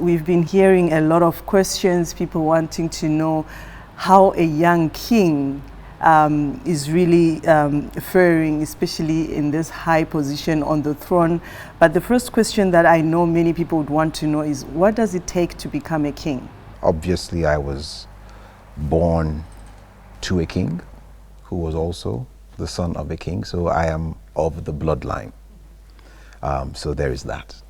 we've been hearing a lot of questions, people wanting to know how a young king is really faring, especially in this high position on the throne. But the first question that I know many people would want to know is, what does it take to become a king? Obviously, I was born to a king who was also the son of a king, so I am of the bloodline. So there is that.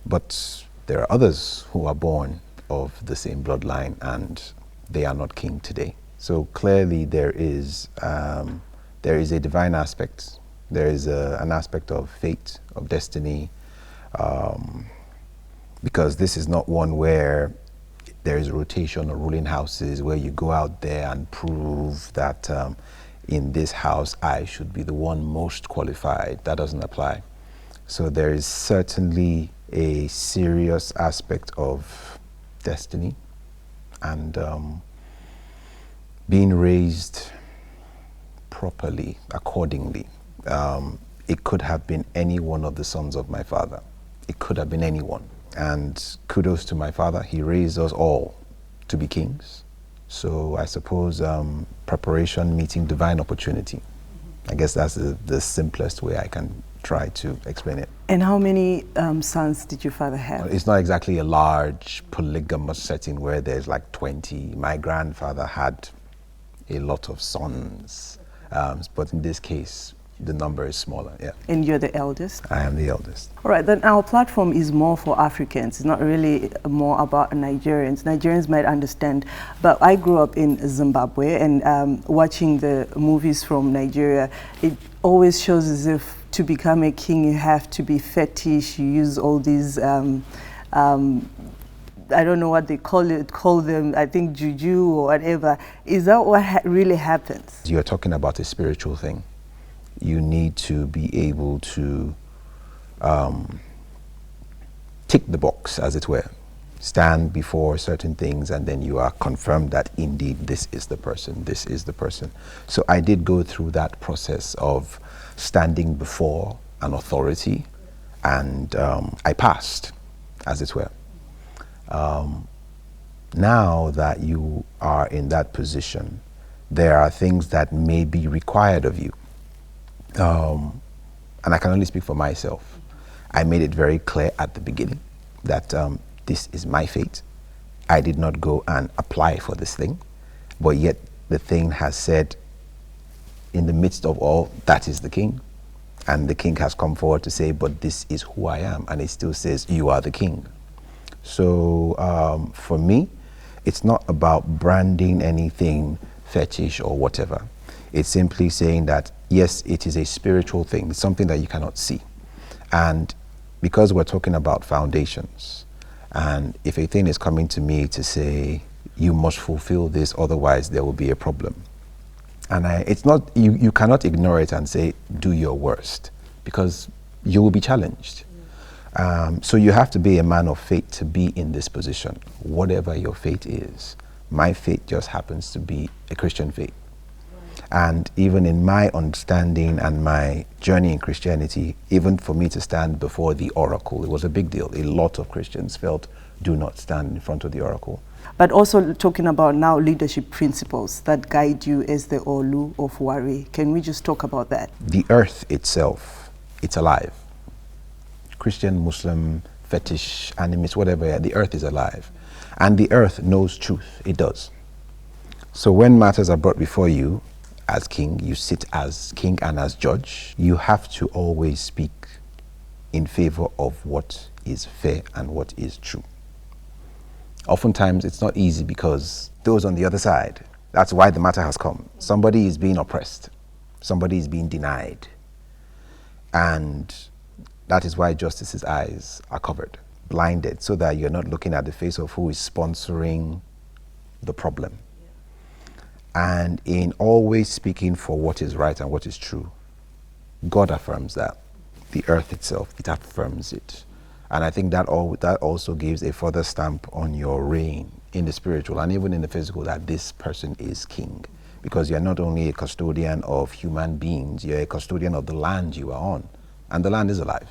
But there are others who are born of the same bloodline and they are not king today. So clearly there is a divine aspect. There is an aspect of fate, of destiny, because this is not one where there is a rotation of ruling houses where you go out there and prove that in this house I should be the one most qualified. That doesn't apply. So there is certainly a serious aspect of destiny and being raised properly, accordingly. It could have been any one of the sons of my father. It could have been anyone. And kudos to my father, he raised us all to be kings. So I suppose preparation meeting divine opportunity. I guess that's the simplest way I can try to explain it. And how many sons did your father have? It's not exactly a large polygamous setting where there's like 20. My grandfather had a lot of sons, but in this case, the number is smaller, yeah. And you're the eldest? I am the eldest. All right, then our platform is more for Africans. It's not really more about Nigerians. Nigerians might understand, but I grew up in Zimbabwe, and watching the movies from Nigeria, it always shows as if to become a king, you have to be fetish, you use all these, I don't know what they call them, I think juju or whatever. Is that what really happens? You're talking about a spiritual thing. You need to be able to tick the box, as it were. Stand before certain things and then you are confirmed that indeed this is the person, this is the person. So I did go through that process of standing before an authority and I passed, as it were. Now that you are in that position, there are things that may be required of you. And I can only speak for myself. I made it very clear at the beginning that this is my fate. I did not go and apply for this thing, but yet the thing has said, in the midst of all, that is the king. And the king has come forward to say, but this is who I am. And it still says, you are the king. So for me, it's not about branding anything fetish or whatever. It's simply saying that, yes, it is a spiritual thing. It's something that you cannot see. And because we're talking about foundations, and if a thing is coming to me to say, you must fulfill this, otherwise there will be a problem. And it's not, you cannot ignore it and say, do your worst, because you will be challenged. So you have to be a man of faith to be in this position, whatever your faith is. My faith just happens to be a Christian faith. And even in my understanding and my journey in Christianity, even for me to stand before the oracle, it was a big deal. A lot of Christians felt, do not stand in front of the oracle. But also talking about now leadership principles that guide you as the Olu of Warri. Can we just talk about that? The earth itself, it's alive. Christian, Muslim, fetish, animist, whatever, the earth is alive. And the earth knows truth, it does. So when matters are brought before you, as king, you sit as king and as judge, you have to always speak in favor of what is fair and what is true. Oftentimes it's not easy because those on the other side, that's why the matter has come. Somebody is being oppressed, somebody is being denied. And that is why justice's eyes are covered, blinded, so that you're not looking at the face of who is sponsoring the problem. And in always speaking for what is right and what is true, God affirms that. The earth itself, it affirms it. And I think that also gives a further stamp on your reign in the spiritual and even in the physical, that this person is king. Because you're not only a custodian of human beings, you're a custodian of the land you are on. And the land is alive.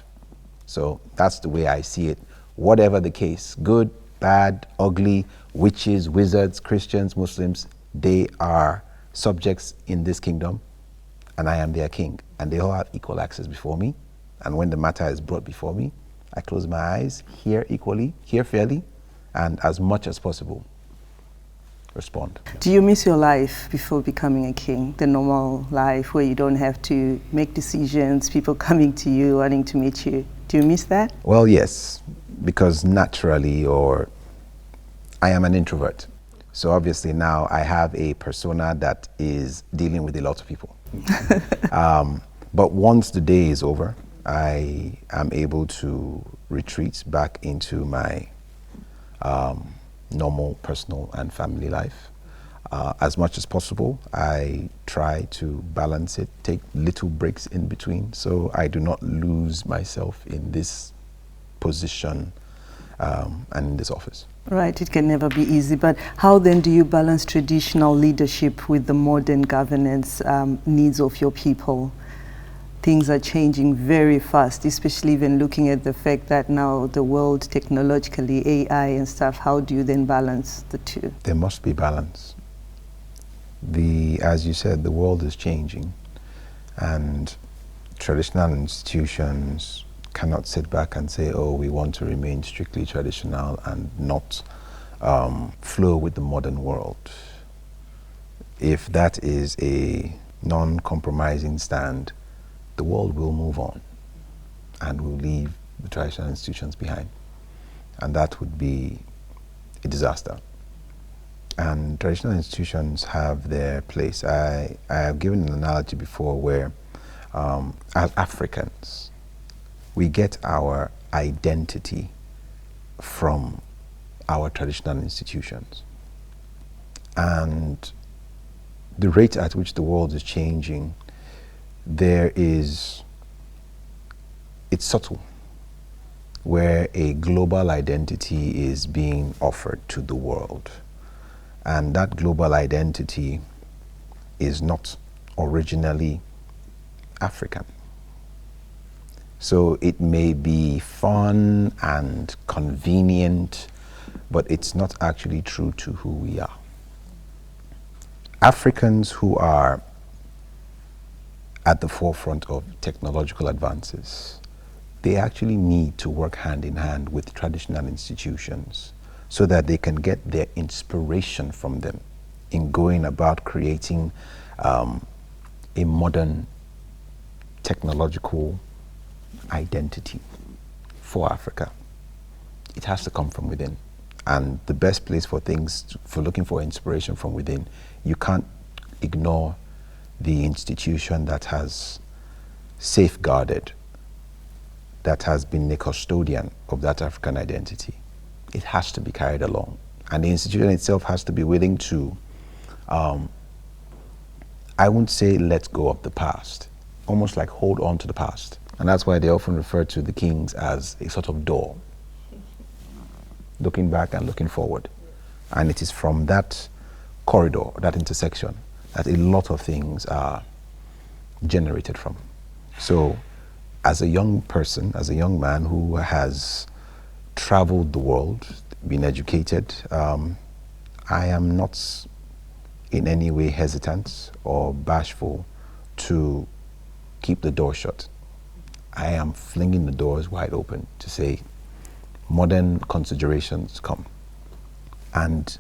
So that's the way I see it. Whatever the case, good, bad, ugly, witches, wizards, Christians, Muslims, they are subjects in this kingdom, and I am their king. And they all have equal access before me. And when the matter is brought before me, I close my eyes, hear equally, hear fairly, and as much as possible, respond. Do you miss your life before becoming a king? The normal life where you don't have to make decisions, people coming to you, wanting to meet you. Do you miss that? Well, yes, because naturally, or I am an introvert. So obviously now I have a persona that is dealing with a lot of people. But once the day is over, I am able to retreat back into my normal personal and family life. As much as possible, I try to balance it, take little breaks in between, so I do not lose myself in this position and in this office. Right, it can never be easy, but how then do you balance traditional leadership with the modern governance needs of your people? Things are changing very fast, especially when looking at the fact that now the world technologically, AI and stuff, how do you then balance the two? There must be balance. As you said, the world is changing, and traditional institutions cannot sit back and say, oh, we want to remain strictly traditional and not flow with the modern world. If that is a non-compromising stand, the world will move on and will leave the traditional institutions behind. And that would be a disaster. And traditional institutions have their place. I have given an analogy before where, as Africans, we get our identity from our traditional institutions. And the rate at which the world is changing, it's subtle, where a global identity is being offered to the world. And that global identity is not originally African. So it may be fun and convenient, but it's not actually true to who we are. Africans who are at the forefront of technological advances, they actually need to work hand in hand with traditional institutions so that they can get their inspiration from them in going about creating a modern technological identity for Africa. It has to come from within. And the best place for looking for inspiration from within, you can't ignore the institution that has safeguarded, that has been the custodian of that African identity. It has to be carried along. And the institution itself has to be willing to, I wouldn't say let go of the past, almost like hold on to the past. And that's why they often refer to the kings as a sort of door, looking back and looking forward. And it is from that corridor, that intersection, that a lot of things are generated from. So as a young person, as a young man who has traveled the world, been educated, I am not in any way hesitant or bashful to keep the door shut. I am flinging the doors wide open to say, modern considerations come. And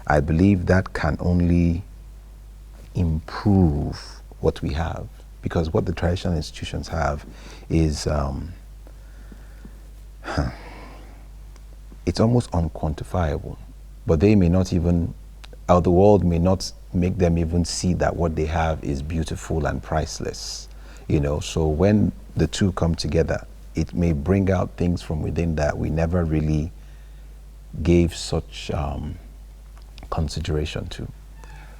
I believe that can only improve what we have, because what the traditional institutions have is, it's almost unquantifiable, but they may not even, or the world may not make them even see that what they have is beautiful and priceless, you know. So when the two come together, it may bring out things from within that we never really gave such consideration to.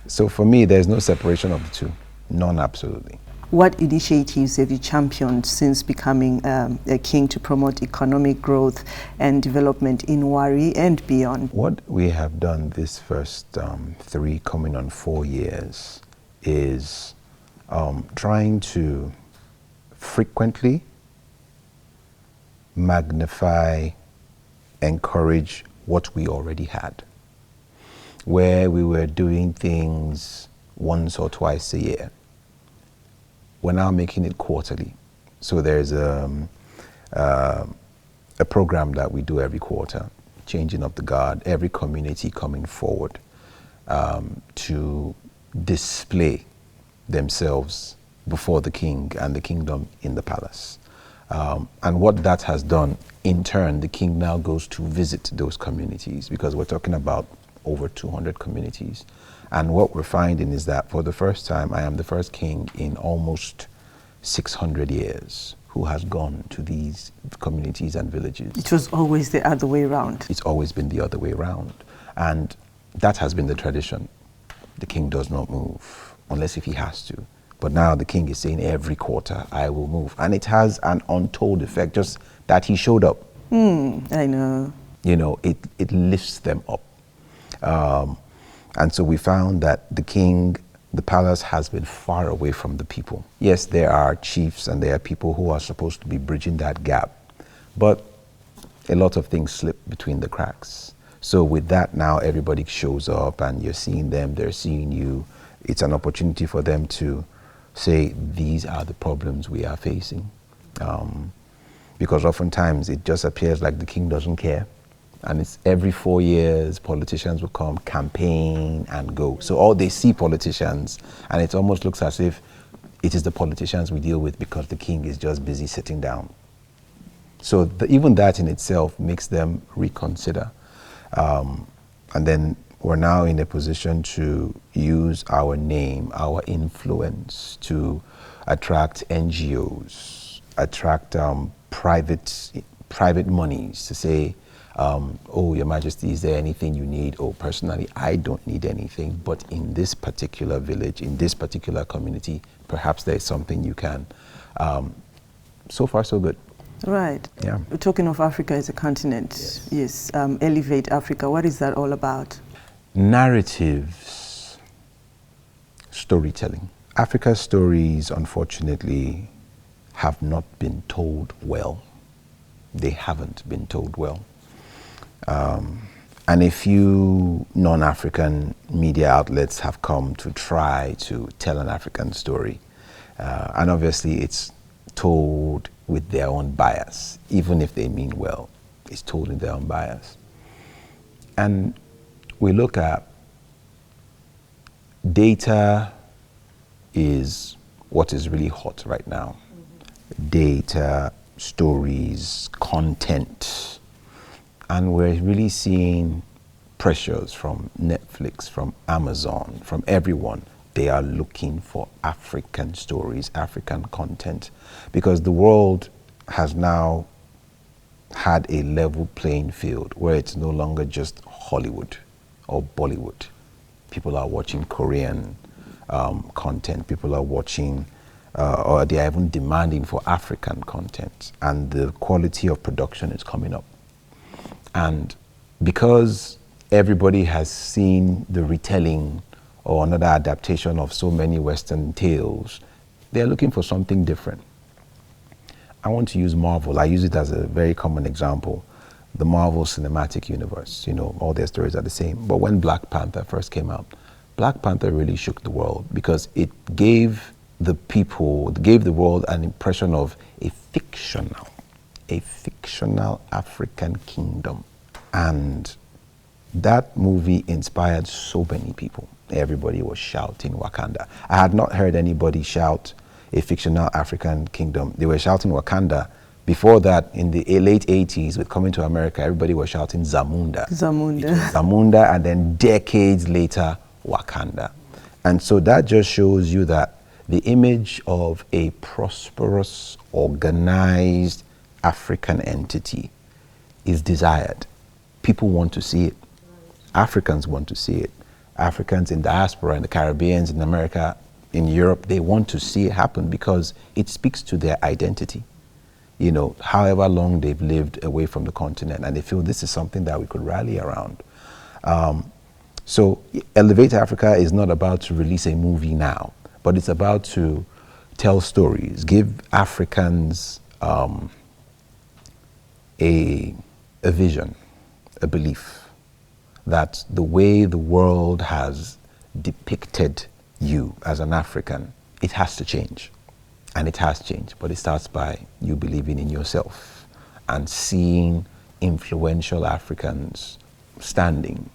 So for me, there's no separation of the two, none, absolutely. What initiatives have you championed since becoming a king to promote economic growth and development in Warri and beyond? What we have done this first 3 coming on 4 years is trying to frequently magnify, encourage what we already had, where we were doing things once or twice a year. We're now making it quarterly. So there's a program that we do every quarter, changing of the guard, every community coming forward to display themselves before the king and the kingdom in the palace. And what that has done, in turn, the king now goes to visit those communities, because we're talking about over 200 communities. And what we're finding is that for the first time, I am the first king in almost 600 years who has gone to these communities and villages. It was always the other way around. It's always been the other way around. And that has been the tradition. The king does not move unless if he has to. But now the king is saying every quarter, I will move. And it has an untold effect, just that he showed up. I know. You know, it lifts them up. And so we found that the palace has been far away from the people. Yes, there are chiefs and there are people who are supposed to be bridging that gap. But a lot of things slip between the cracks. So with that, now everybody shows up and you're seeing them, they're seeing you. It's an opportunity for them to say, these are the problems we are facing. Because oftentimes it just appears like the king doesn't care. And it's every 4 years, politicians will come, campaign and go. So all they see politicians, and it almost looks as if it is the politicians we deal with because the king is just busy sitting down. So even that in itself makes them reconsider. And then we're now in a position to use our name, our influence to attract NGOs, attract private monies to say, oh, Your Majesty, is there anything you need? Oh, personally, I don't need anything, but in this particular village, in this particular community, perhaps there's something you can. So far, so good. Right. Yeah. We're talking of Africa as a continent. Yes. Elevate Africa. What is that all about? Narratives, storytelling. Africa's stories, unfortunately, have not been told well. They haven't been told well. And a few non-African media outlets have come to try to tell an African story. And obviously it's told with their own bias. Even if they mean well, it's told in their own bias. And we look at data is what is really hot right now. Data, stories, content. And we're really seeing pressures from Netflix, from Amazon, from everyone. They are looking for African stories, African content, because the world has now had a level playing field where it's no longer just Hollywood or Bollywood. People are watching Korean content. People are watching, or they are even demanding for African content. And the quality of production is coming up. And because everybody has seen the retelling or another adaptation of so many Western tales, they're looking for something different. I want to use Marvel. I use it as a very common example. The Marvel Cinematic Universe, you know, all their stories are the same. But when Black Panther first came out, Black Panther really shook the world because it gave the people, gave the world an impression of a fictional African kingdom. And that movie inspired so many people. Everybody was shouting Wakanda. I had not heard anybody shout a fictional African kingdom. They were shouting Wakanda. Before that, in the late 80s, with Coming to America, everybody was shouting Zamunda. Zamunda, and then decades later, Wakanda. And so that just shows you that the image of a prosperous, organized African entity is desired. People want to see it. Africans want to see it. Africans in diaspora, in the Caribbean, in America, in Europe, they want to see it happen because it speaks to their identity. You know, however long they've lived away from the continent, and they feel this is something that we could rally around. So Elevate Africa is not about to release a movie now, but it's about to tell stories, give Africans a vision, a belief that the way the world has depicted you as an African, it has to change. And it has changed, but it starts by you believing in yourself and seeing influential Africans standing,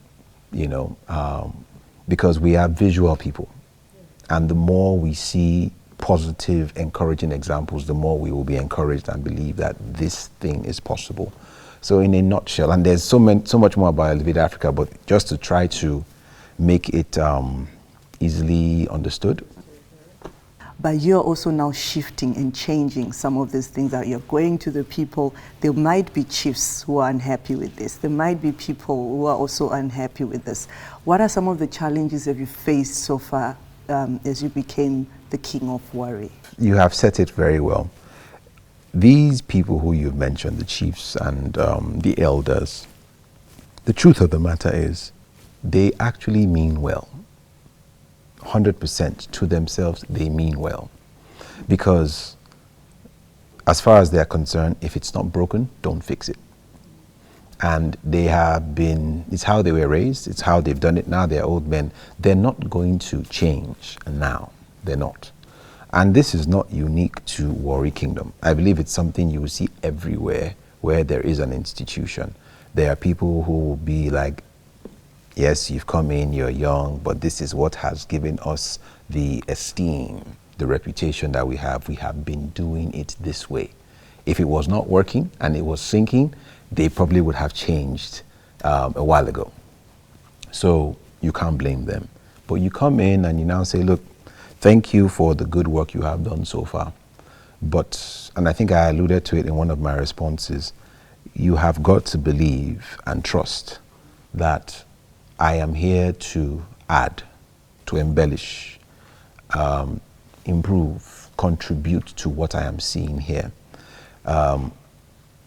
because we are visual people. And the more we see positive, encouraging examples, the more we will be encouraged and believe that this thing is possible. So in a nutshell, and there's so much more about Elevate Africa, but just to try to make it easily understood. But you're also now shifting and changing some of these things that you're going to the people. There might be chiefs who are unhappy with this. There might be people who are also unhappy with this. What are some of the challenges that you faced so far as you became the King of Warri? You have said it very well. These people who you've mentioned, the chiefs and the elders, the truth of the matter is they actually mean well. 100% to themselves, they mean well. Because as far as they're concerned, if it's not broken, don't fix it. And they have been, it's how they were raised, it's how they've done it. Now they're old men. They're not going to change now. They're not. And this is not unique to Warri Kingdom. I believe it's something you will see everywhere where there is an institution. There are people who will be like, yes, you've come in, you're young, but this is what has given us the esteem, the reputation that we have. We have been doing it this way. If it was not working and it was sinking, they probably would have changed a while ago. So you can't blame them. But you come in and you now say, look, thank you for the good work you have done so far. But, and I think I alluded to it in one of my responses, you have got to believe and trust that I am here to add, to embellish, improve, contribute to what I am seeing here.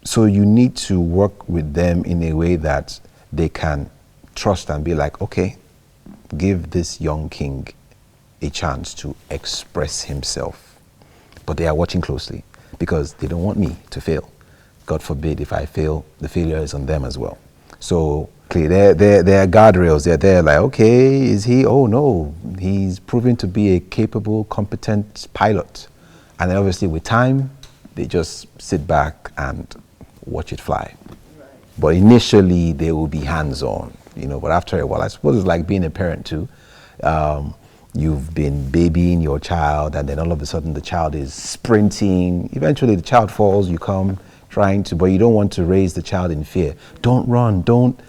So you need to work with them in a way that they can trust and be like, okay, give this young king a chance to express himself. But they are watching closely because they don't want me to fail. God forbid if I fail, the failure is on them as well. So they're guardrails. They're there like, okay, is he? Oh no, he's proven to be a capable, competent pilot. And then obviously with time, they just sit back and watch it fly. Right. But initially they will be hands-on, but after a while, I suppose it's like being a parent too. You've been babying your child and then all of a sudden the child is sprinting. Eventually the child falls, you come trying to, but you don't want to raise the child in fear. Don't run, don't.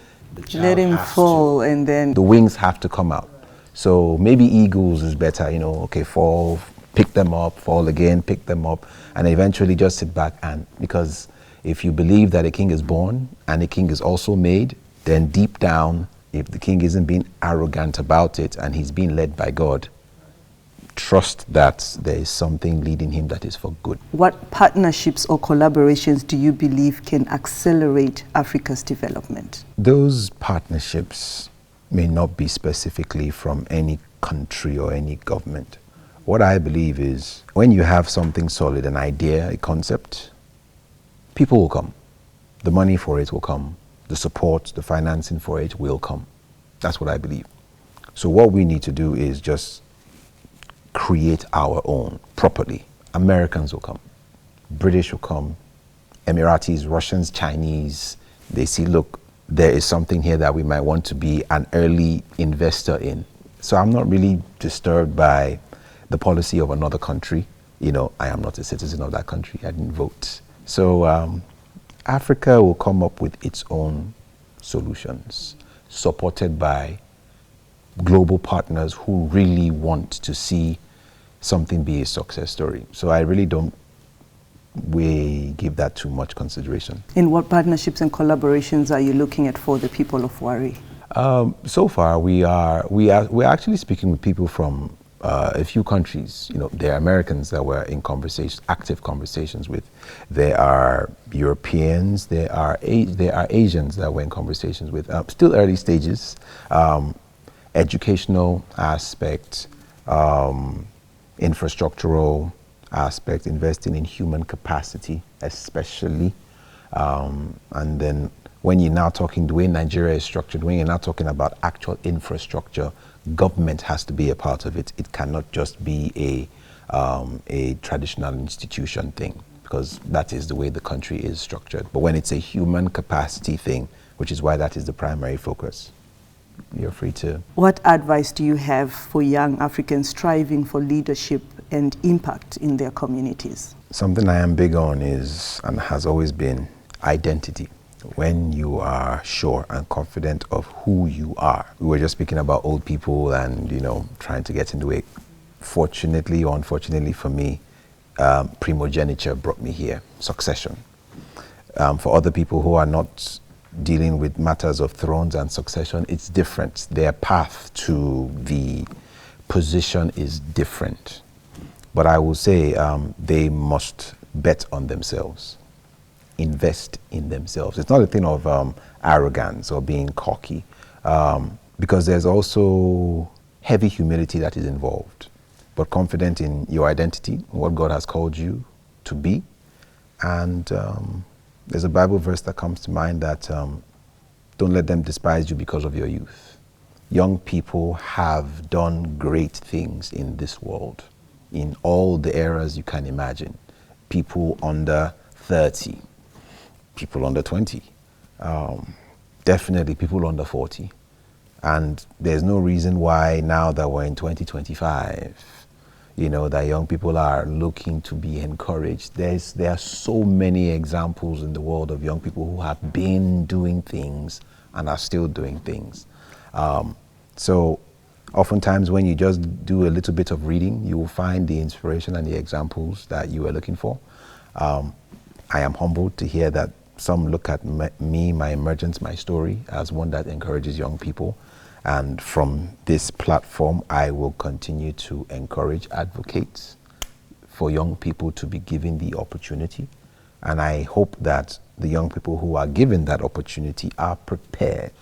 Let him fall and then. The wings have to come out. So maybe eagles is better, okay, fall, pick them up, fall again, pick them up, and eventually just sit back and, because if you believe that a king is born and a king is also made, then deep down, if the king isn't being arrogant about it and he's being led by God, trust that there is something leading him that is for good. What partnerships or collaborations do you believe can accelerate Africa's development? Those partnerships may not be specifically from any country or any government. What I believe is when you have something solid, an idea, a concept, people will come. The money for it will come. The support, the financing for it will come. That's what I believe. So what we need to do is just create our own properly. Americans will come. British will come. Emiratis, Russians, Chinese. They see, look, there is something here that we might want to be an early investor in. So I'm not really disturbed by the policy of another country. I am not a citizen of that country. I didn't vote. So Africa will come up with its own solutions, supported by global partners who really want to see something be a success story. So I really don't give that too much consideration. And what partnerships and collaborations are you looking at for the people of Warri? So far, we're actually speaking with people from a few countries. There are Americans that we're in active conversations with. There are Europeans. There are Asians that we're in conversations with. Still early stages. Educational aspect, infrastructural aspect, investing in human capacity, especially, and then when you're now talking the way Nigeria is structured, when you're now talking about actual infrastructure, government has to be a part of it. It cannot just be a traditional institution thing, because that is the way the country is structured. But when it's a human capacity thing, which is why that is the primary focus, you're free to. What advice do you have for young Africans striving for leadership and impact in their communities? Something I am big on is, and has always been, identity. When you are sure and confident of who you are. We were just speaking about old people and, trying to get into it. Fortunately or unfortunately for me, primogeniture brought me here, succession. For other people who are not dealing with matters of thrones and succession, it's different. Their path to the position is different. But I will say they must bet on themselves, invest in themselves. It's not a thing of arrogance or being cocky, because there's also heavy humility that is involved, but confident in your identity, what God has called you to be. And there's a Bible verse that comes to mind that don't let them despise you because of your youth. Young people have done great things in this world, in all the eras you can imagine. People under 30, people under 20, definitely people under 40. And there's no reason why now that we're in 2025, that young people are looking to be encouraged. There are so many examples in the world of young people who have been doing things and are still doing things. So oftentimes when you just do a little bit of reading, you will find the inspiration and the examples that you were looking for. I am humbled to hear that some look at me, my emergence, my story as one that encourages young people. And from this platform, I will continue to encourage, advocate for young people to be given the opportunity. And I hope that the young people who are given that opportunity are prepared.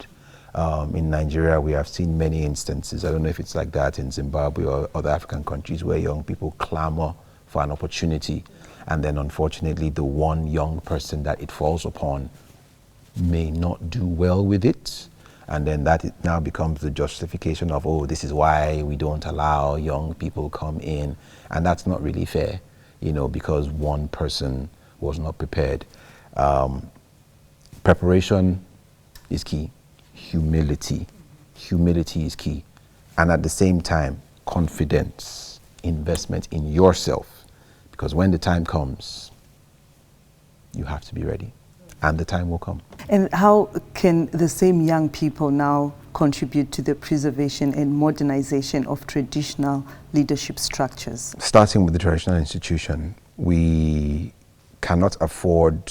In Nigeria, we have seen many instances. I don't know if it's like that in Zimbabwe or other African countries where young people clamor for an opportunity. And then unfortunately, the one young person that it falls upon may not do well with it. And then that it now becomes the justification of, oh, this is why we don't allow young people come in. And that's not really fair, because one person was not prepared. Preparation is key. Humility is key. And at the same time, confidence, investment in yourself. Because when the time comes, you have to be ready. And the time will come. And how can the same young people now contribute to the preservation and modernization of traditional leadership structures? Starting with the traditional institution, we cannot afford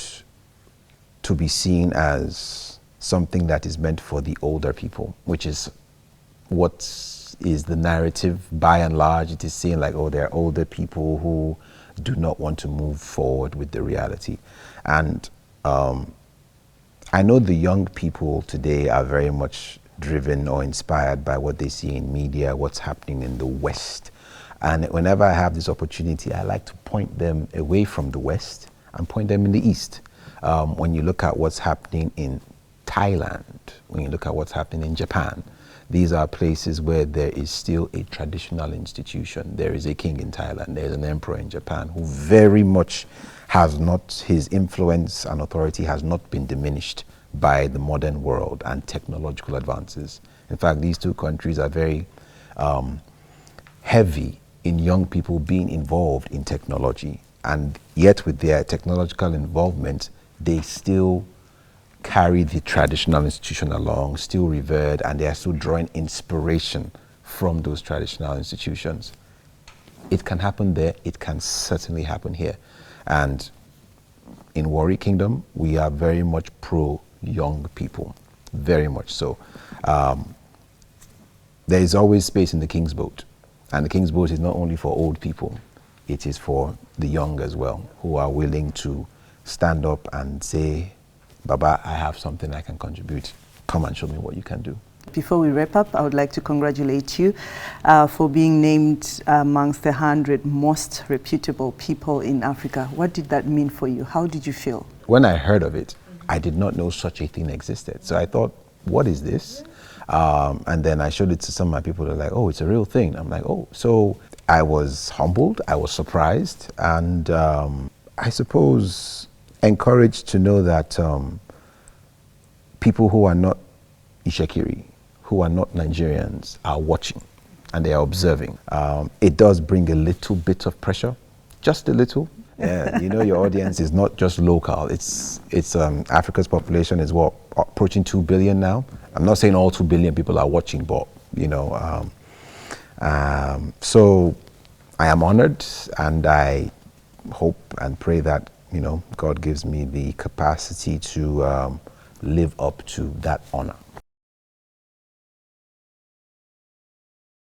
to be seen as something that is meant for the older people, which is what is the narrative. By and large, it is seen like, oh, they're older people who do not want to move forward with the reality. And I know the young people today are very much driven or inspired by what they see in media, what's happening in the West. And whenever I have this opportunity, I like to point them away from the West and point them in the East. When you look at what's happening in Thailand, when you look at what's happening in Japan, these are places where there is still a traditional institution. There is a king in Thailand, there's an emperor in Japan who very much has not, his influence and authority has not been diminished by the modern world and technological advances. In fact, these two countries are very heavy in young people being involved in technology. And yet with their technological involvement, they still carry the traditional institution along, still revered, and they are still drawing inspiration from those traditional institutions. It can happen there, it can certainly happen here. And in Warri Kingdom, we are very much pro young people, very much so. There is always space in the King's Boat. And the King's Boat is not only for old people, it is for the young as well, who are willing to stand up and say, Baba, I have something I can contribute. Come and show me what you can do. Before we wrap up, I would like to congratulate you for being named amongst the 100 most reputable people in Africa. What did that mean for you? How did you feel? When I heard of it, I did not know such a thing existed. So I thought, what is this? And then I showed it to some of my people. They're like, oh, it's a real thing. I'm like, oh. So I was humbled, I was surprised, and I suppose encouraged to know that people who are not Ishekiri, who are not Nigerians, are watching and they are observing. It does bring a little bit of pressure, just a little. You know, your audience is not just local. It's Africa's population is what, approaching 2 billion now. I'm not saying all 2 billion people are watching, but you know, so I am honored, and I hope and pray that, you know, God gives me the capacity to live up to that honor.